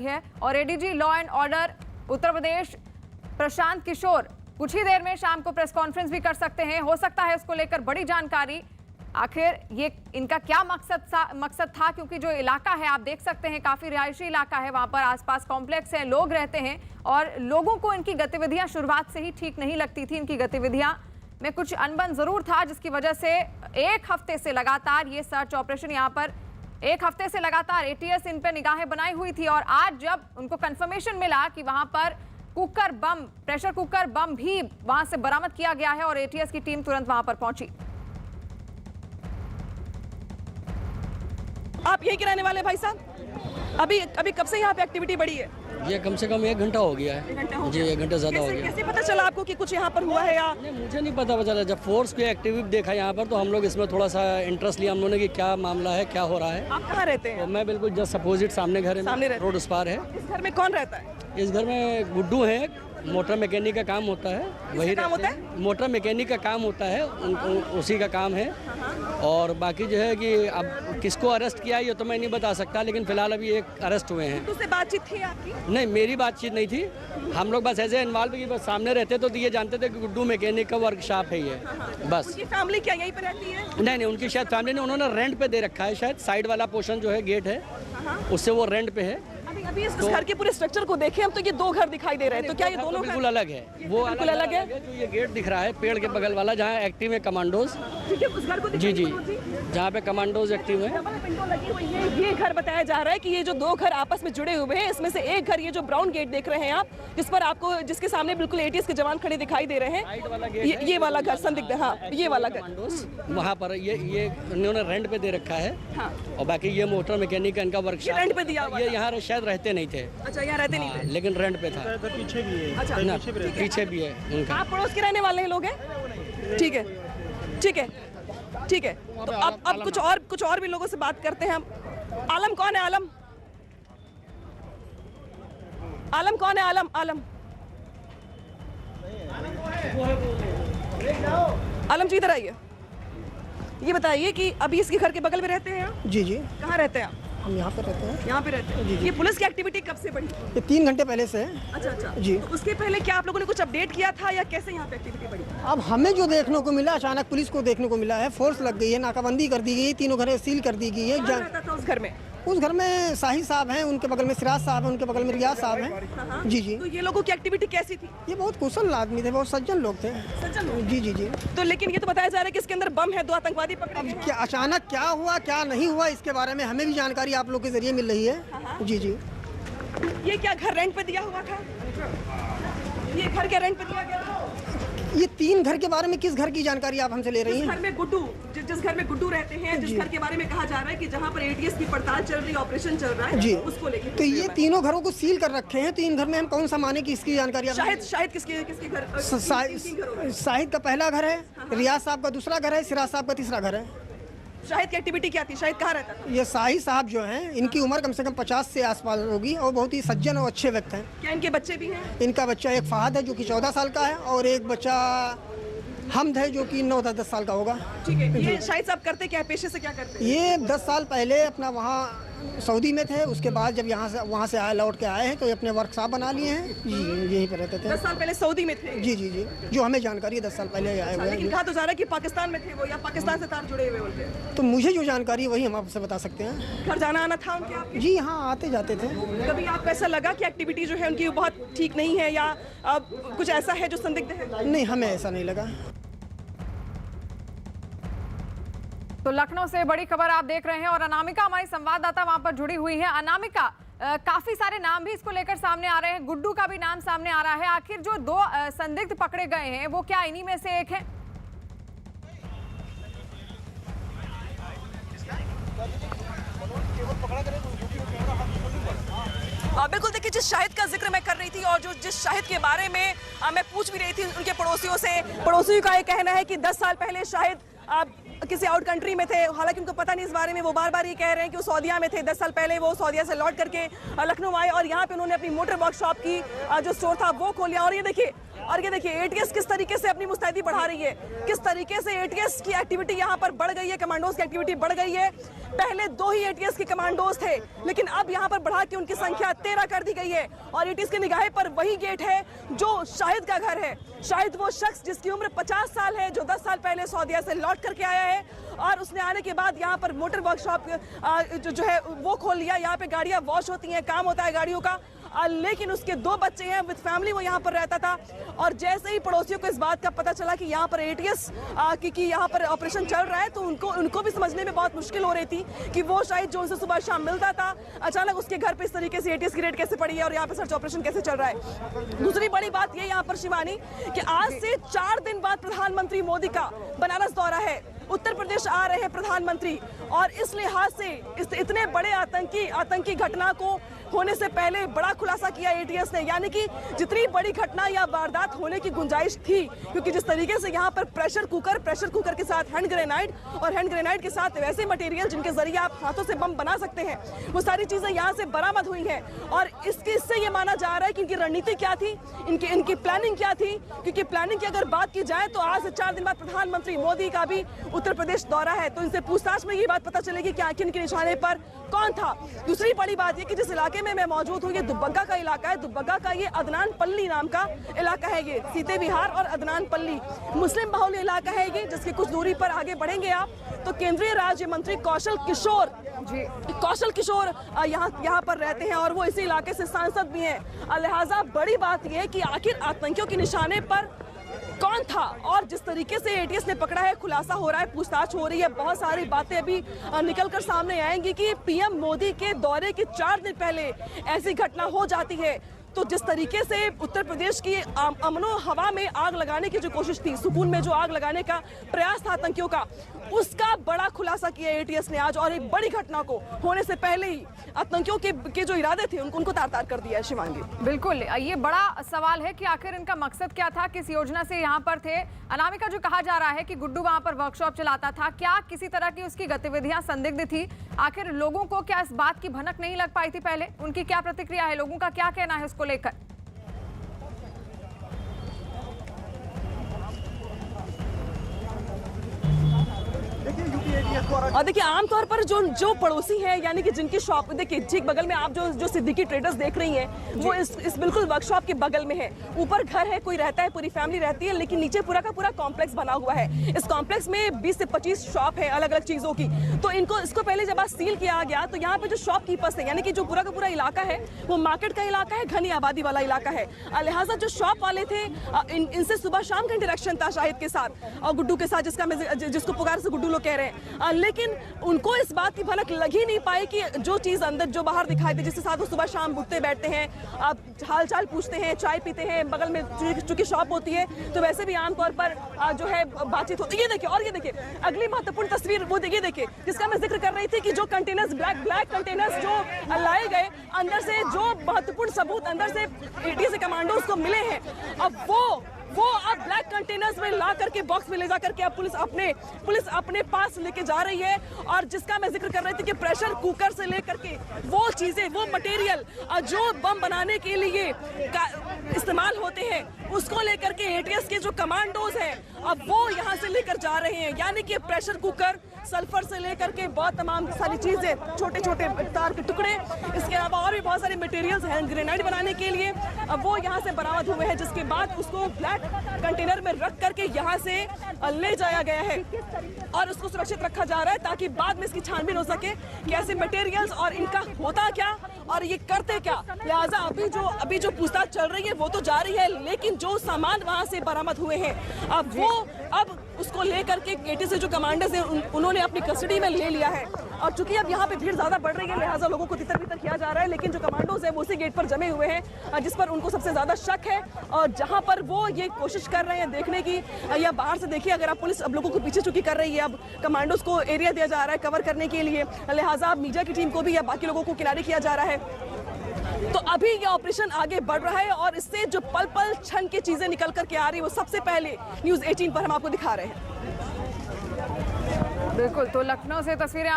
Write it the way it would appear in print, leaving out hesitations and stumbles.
है और ADG law and order Uttar Pradesh Prashant Kishor कुछ ही देर में शाम को प्रेस कॉन्फ्रेंस भी कर सकते हैं। हो सकता है इसको लेकर बड़ी जानकारी। आखिर ये इनका क्या मकसद था, क्योंकि जो इलाका है आप देख सकते हैं काफी रिहायशी इलाका है, वहां पर आसपास कॉम्प्लेक्स है, लोग रहते हैं और लोगों को इनकी गतिविधियां शुरुआत से ही ठीक नहीं लगती थी। इनकी गतिविधियां में कुछ अनबन जरूर था, जिसकी वजह से एक हफ्ते से लगातार ये सर्च ऑपरेशन, यहाँ पर एक हफ्ते से लगातार एटीएस इन पर निगाहें बनाई हुई थी। और आज जब उनको कंफर्मेशन मिला कि वहां पर cooker bomb, pressure cooker bomb भी वहां से बरामद किया गया है और एटीएस की टीम तुरंत वहां पर पहुंची। आप यही गिराने वाले भाई साहब? अभी कब से यहाँ पे एक्टिविटी बढ़ी है? ये कम से कम 1 घंटा हो गया है जी, 1 घंटा ज़्यादा हो गया। कैसे पता चला आपको कि कुछ यहाँ पर हुआ है? या नहीं, मुझे नहीं पता चला। जब फोर्स की एक्टिविटी देखा यहाँ पर तो हम लोग इसमें थोड़ा सा इंटरेस्ट लिया हम लोगों ने कि क्या मामला है, क्या हो रहा है। आप कहाँ रहते हैं? तो मैं बिल्कुल जस्ट अपोजिट सामने घर है, रोड उस पार है। इस घर में कौन रहता है? इस घर में गुड्डू है, मोटर मैकेनिक का काम होता है, वही काम होता है? मोटर मैकेनिक का काम होता है, उसी का काम है। और बाकी जो है कि अब किसको अरेस्ट किया ये तो मैं नहीं बता सकता, लेकिन फिलहाल अभी एक अरेस्ट हुए हैं। उससे बातचीत थी आपकी? नहीं, मेरी बातचीत नहीं थी। हम लोग बस ऐसे इन्वॉल्व कि बस सामने रहते तो ये जानते थे कि गुड्डू मैकेनिक का वर्कशॉप है ये, बस। उनकी फैमिली क्या यहीं पर रहती है? नहीं, उनकी शायद फैमिली ने उन्होंने रेंट पे दे रखा है, शायद साइड वाला पोर्शन जो है गेट है उससे वो रेंट पे है। अभी इस घर के पूरे स्ट्रक्चर को देखें हम तो ये 2 घर दिखाई दे रहे हैं, तो क्या ये दोनों बिल्कुल अलग है? वो बिल्कुल अलग है। जो ये गेट दिख रहा है पेड़ के बगल वाला, जहाँ एक्टिव है कमांडोज, जी, जहाँ पे कमांडोज एक्टिव है, ये घर बताया जा रहा है कि ये जो 2 घर आपस में जुड़े हुए हैं, इसमें से एक घर ये जो ब्राउन गेट देख रहे हैं आप, जिस पर आपको जिसके सामने बिल्कुल एटीएस के जवान खड़े दिखाई दे रहे हैं, ये वाला घर संदिग्ध, हाँ ये वाला घर, वहाँ पर ये इन्होंने रेंट पे दे रखा है। और बाकी ये मोटर मैकेनिक का इनका वर्कशॉप रेंट पे दिया हुआ, ये यहाँ शायद रहते नहीं थे। अच्छा, यहाँ रहते नहीं थे, लेकिन रेंट पे था। पीछे भी है। अच्छा, पीछे भी है उनका। आप पड़ोस के रहने वाले लोग हैं? ठीक है, ठीक है, ठीक है। तो अब कुछ और भी लोगों से बात करते हैं हम। आलम कौन है? आलम कौन है? आलम जी इधर आइए। ये बताइए कि अभी इसके घर के बगल में रहते हैं आप? जी। कहाँ रहते हैं आप? हम यहाँ पे रहते हैं। यहाँ पे रहते हैं। ये पुलिस की एक्टिविटी कब से बढ़ी? ये 3 घंटे पहले से है। अच्छा जी। तो उसके पहले क्या आप लोगों ने कुछ अपडेट किया था या कैसे यहाँ पे एक्टिविटी बढ़ी? अब हमें जो देखने को मिला, अचानक पुलिस को देखने को मिला है, फोर्स लग गई है, नाकाबंदी कर दी गई, 3 घरें सील कर दी गई है। कौन रहता था उस घर में? उस घर में शाही साहब हैं, उनके बगल में सिराज साहब हैं, उनके बगल में रियाज साहब हैं। जी। तो ये लोगों की एक्टिविटी कैसी थी? ये बहुत कुशल आदमी थे, बहुत सज्जन लोग थे। सज्जन लोग? जी। तो लेकिन ये तो बताया जा रहा है कि इसके अंदर बम है, 2 आतंकवादी पकड़े गए हैं। क्या अचानक क्या हुआ क्या नहीं हुआ, इसके बारे में हमें भी जानकारी आप लोग के जरिए मिल रही है। जी। ये क्या घर रेंट पे दिया हुआ था? ये घर क्या रेंट पे दिया गया था? ये 3 घर के बारे में किस घर की जानकारी आप हमसे ले रही हैं? जिस घर में गुड्डू रहते हैं, जिस घर के बारे में कहा जा रहा है कि जहाँ पर एटीएस की पड़ताल चल रही है, ऑपरेशन चल रहा है, जी, उसको लेकर। तो ये 3 घरों को सील कर रखे हैं, तो इन घर में हम कौन सा माने कि इसकी जानकारी? शायद किसके घर? शाहिद का पहला घर है, रियाज साहब का दूसरा घर है, सिराज साहब का तीसरा घर है। शाहिद की एक्टिविटी क्या थी? शाहिद कहाँ रहता था? ये शाही साहब जो हैं, इनकी उम्र कम से कम 50 से आसपास होगी और बहुत ही सज्जन और अच्छे व्यक्ति हैं। क्या इनके बच्चे भी हैं? इनका बच्चा एक फहद है जो कि 14 साल का है और एक बच्चा हमद है जो कि 9-10 साल का होगा। ठीक है। ये शाहिद साहब करते क्या है, पेशे से क्या करते हैं? ये 10 साल पहले अपना वहाँ सऊदी में थे, उसके बाद जब वहाँ से लौट के आए हैं तो ये अपने वर्कशॉप बना लिए हैं। जी, यहीं पर रहते थे। 10 साल पहले सऊदी में थे? जी। जो हमें जानकारी है 10 साल पहले आए हुए। लेकिन कहा तो जा रहा है कि पाकिस्तान में थे वो, या पाकिस्तान से तार जुड़े हुए उनके? तो मुझे जो जानकारी है वही हम आपसे बता सकते हैं। घर जाना आना था उनके आपके? जी हाँ, आते जाते थे। कभी आपको ऐसा लगा कि एक्टिविटी जो है उनकी बहुत ठीक नहीं है, या कुछ ऐसा है जो संदिग्ध है? नहीं, हमें ऐसा नहीं लगा। तो लखनऊ से बड़ी खबर आप देख रहे हैं और अनामिका हमारी संवाददाता वहां पर जुड़ी हुई है। अनामिका, काफी सारे नाम भी इसको लेकर सामने आ रहे हैं, गुड्डू का भी नाम सामने आ रहा है। आखिर जो 2 संदिग्ध पकड़े गए हैं वो क्या इन्हीं में से एक है? बिल्कुल, देखिए जिस शाहिद का जिक्र मैं कर रही थी और जिस शाहिद के बारे में मैं पूछ भी रही थी उनके पड़ोसियों का ये कहना है कि 10 साल पहले शाहिद किसी आउट कंट्री में थे। हालांकि उनको पता नहीं इस बारे में, वो बार बार ये कह रहे हैं कि वो सऊदीया में थे। 10 साल पहले वो सऊदीया से लौट करके लखनऊ आए और यहाँ पे उन्होंने अपनी मोटर वर्कशॉप की जो स्टोर था वो खोल लिया। और ये देखिए और ये देखिए एटीएस किस तरीके से अपनी मुस्तैदी बढ़ा रही है, किस तरीके से एटीएस की एक्टिविटी यहाँ पर बढ़ गई है, कमांडोज की एक्टिविटी बढ़ गई है। पहले 2 ही एटीएस के कमांडोज थे, लेकिन अब यहाँ पर बढ़ा के उनकी संख्या 13 कर दी गई है। और एटीएस की निगाहें पर वही गेट है जो शाहिद का घर है। शाहिद वो शख्स जिसकी उम्र 50 साल है, जो 10 साल पहले सऊदीया से लौट करके आया है और उसने आने के बाद यहाँ पर मोटर वर्कशॉप जो है वो खोल लिया। यहाँ पे गाड़ियाँ वॉश होती हैं, काम होता है गाड़ियों का। लेकिन उसके 2 बच्चे हैं, विद फैमिली वो यहाँ पर रहता था। और जैसे ही पड़ोसियों को इस बात का पता चला कि यहाँ पर एटीएस की यहाँ पर ऑपरेशन चल रहा है, तो उनको भी समझने में बहुत मुश्किल हो रही थी कि वो शायद जो उनसे सुबह शाम मिलता था, अचानक उसके घर पे इस तरीके से एटीएस की रेड कैसे पड़ी है और यहाँ पे सर्च ऑपरेशन कैसे चल रहा है। दूसरी बड़ी बात ये यहाँ पर शिवानी कि आज से 4 दिन बाद प्रधानमंत्री मोदी का बनारस दौरा है। उत्तर प्रदेश आ रहे हैं प्रधानमंत्री, और इस लिहाज से इतने बड़े आतंकी घटना को होने से पहले बड़ा खुलासा किया एटीएस ने। यानी कि जितनी बड़ी घटना या वारदात होने की गुंजाइश थी, क्योंकि जिस तरीके से यहाँ पर प्रेशर कुकर के साथ हैंड ग्रेनाइड और हैंड ग्रेनाइड के साथ वैसे मटेरियल जिनके जरिए आप हाथों से बम बना सकते हैं, वो सारी चीजें यहाँ से बरामद हुई हैं। और इससे ये माना जा रहा है कि इनकी रणनीति क्या थी, इनकी प्लानिंग क्या थी। क्योंकि प्लानिंग की अगर बात की जाए तो आज से 4 दिन बाद प्रधानमंत्री मोदी का भी उत्तर प्रदेश दौरा है, तो इनसे पूछताछ में ये बात पता चलेगी कि आखिर इनके निशाने पर कौन था। दूसरी बड़ी बात ये कि जिस इलाके में मैं मौजूद हूँ, ये दुब्बगा का इलाका है। दुब्बगा का ये अदनान पल्ली नाम का इलाका है। ये सीते विहार और अदनान पल्ली मुस्लिम बहुल इलाका है ये, जिसकी कुछ दूरी पर आगे बढ़ेंगे आप तो केंद्रीय राज्य मंत्री कौशल किशोर यहाँ पर रहते हैं और वो इसी इलाके से सांसद भी हैं। लिहाजा बड़ी बात यह है कि आखिर आतंकियों के निशाने पर कौन था, और जिस तरीके से एटीएस ने पकड़ा है, खुलासा हो रहा है, पूछताछ हो रही है, बहुत सारी बातें अभी निकलकर सामने आएंगी कि पीएम मोदी के दौरे के 4 दिन पहले ऐसी घटना हो जाती है। तो जिस तरीके से उत्तर प्रदेश की अमनो हवा में आग लगाने की जो कोशिश थी, सुकून में जो आग लगाने का प्रयास था आतंकियों का, उसका बड़ा खुलासा किया एटीएस ने आज। और एक बड़ी घटना को होने से पहले ही आतंकियों के जो इरादे थे उनको तार-तार कर दिया है। शिवांगी, बिल्कुल, ये बड़ा सवाल है कि आखिर इनका मकसद क्या था, किस योजना से यहाँ पर थे। अनामिका, जो कहा जा रहा है कि गुड्डू वहां पर वर्कशॉप चलाता था, क्या किसी तरह की उसकी गतिविधियां संदिग्ध थी? आखिर लोगों को क्या इस बात की भनक नहीं लग पाई थी पहले? उनकी क्या प्रतिक्रिया है, लोगों का क्या कहना है उसको लेकर? और देखिए आमतौर पर जो पड़ोसी हैं, यानी कि जिनकी शॉप, देखिए ठीक बगल में आप जो सिद्दीकी ट्रेडर्स देख रही हैं, वो इस बिल्कुल वर्कशॉप के बगल में है। ऊपर घर है, कोई रहता है, पूरी फैमिली रहती है, लेकिन नीचे पूरा का पूरा कॉम्प्लेक्स बना हुआ है। इस कॉम्प्लेक्स में 20 से 25 शॉप है अलग अलग चीजों की। तो इसको पहले जब आज सील किया गया तो यहाँ पे जो शॉपकीपर्स है, यानी कि जो पूरा का पूरा इलाका है वो मार्केट का इलाका है, घनी आबादी वाला इलाका है। लिहाजा जो शॉप वाले थे इनसे सुबह शाम का इंटरेक्शन था शाहिद के साथ और गुड्डू के साथ, जिसको पुकार से गुड्डू लोग कह रहे हैं। लेकिन उनको इस बात की भनक लग ही नहीं पाई कि जो चीज अंदर जो बाहर दिखाई दे, जिसके साथ वो सुबह शाम उठते बैठते हैं, आप हाल चाल पूछते हैं, चाय पीते हैं, बगल में चूंकि शॉप होती है तो वैसे भी आमतौर पर जो है बातचीत होती है। ये देखिए अगली महत्वपूर्ण तस्वीर वो ये देखिए जिसका मैं जिक्र कर रही थी कि जो कंटेनर्स ब्लैक कंटेनर्स जो लाए गए, अंदर से जो महत्वपूर्ण सबूत अंदर से एटीएस कमांडोज को मिले हैं, अब वो अब ब्लैक कंटेनर्स में ला करके बॉक्स में ले जा करके अब पुलिस अपने पास लेके जा रही है। और जिसका मैं जिक्र कर रही थी कि प्रेशर कुकर से लेकर के वो चीजें, वो मटेरियल जो बम बनाने के लिए इस्तेमाल होते हैं, उसको लेकर के एटीएस के जो कमांडोज हैं अब वो यहाँ से लेकर जा रहे हैं। यानी कि प्रेशर कुकर, सल्फर से लेकर के बहुत तमाम सारी चीजें, छोटे छोटे तार के टुकड़े, इसके अलावा और भी बहुत सारे मटेरियल्स हैं ग्रेनाइड बनाने के लिए, अब वो यहाँ से बरामद हुए हैं। जिसके बाद उसको ब्लैक कंटेनर में रख करके यहाँ से ले जाया गया है और उसको सुरक्षित रखा जा रहा है ताकि बाद में इसकी छानबीन हो सके कि ऐसे मटेरियल्स और इनका होता क्या और ये करते क्या। लिहाजा अभी जो पूछताछ चल रही है वो तो जारी है, लेकिन जो सामान वहां से बरामद हुए हैं अब उसको लेकर के एटीएस से जो कमांडर्स हैं उन्होंने अपनी कस्टडी में ले लिया है। और चूंकि अब यहाँ पे भीड़ ज्यादा बढ़ रही है, लिहाजा लोगों को तितर बितर किया जा रहा है, लेकिन जो कमांडोज है वो उसी गेट पर जमे हुए हैं जिस पर उनको सबसे ज्यादा शक है और जहां पर वो ये कोशिश कर रहे हैं देखने की, या बाहर से देखिए अगर आप पुलिस अब लोगों को पीछे चुकी कर रही है, अब कमांडोज को एरिया दिया जा रहा है कवर करने के लिए, लिहाजा मीडिया की टीम को भी या बाकी लोगों को किनारे किया जा रहा है। तो अभी ये ऑपरेशन आगे बढ़ रहा है और इससे जो पल पल क्षण की चीजें निकल करके आ रही है वो सबसे पहले न्यूज़ 18 पर हम आपको दिखा रहे हैं। बिल्कुल, तो लखनऊ से तस्वीरें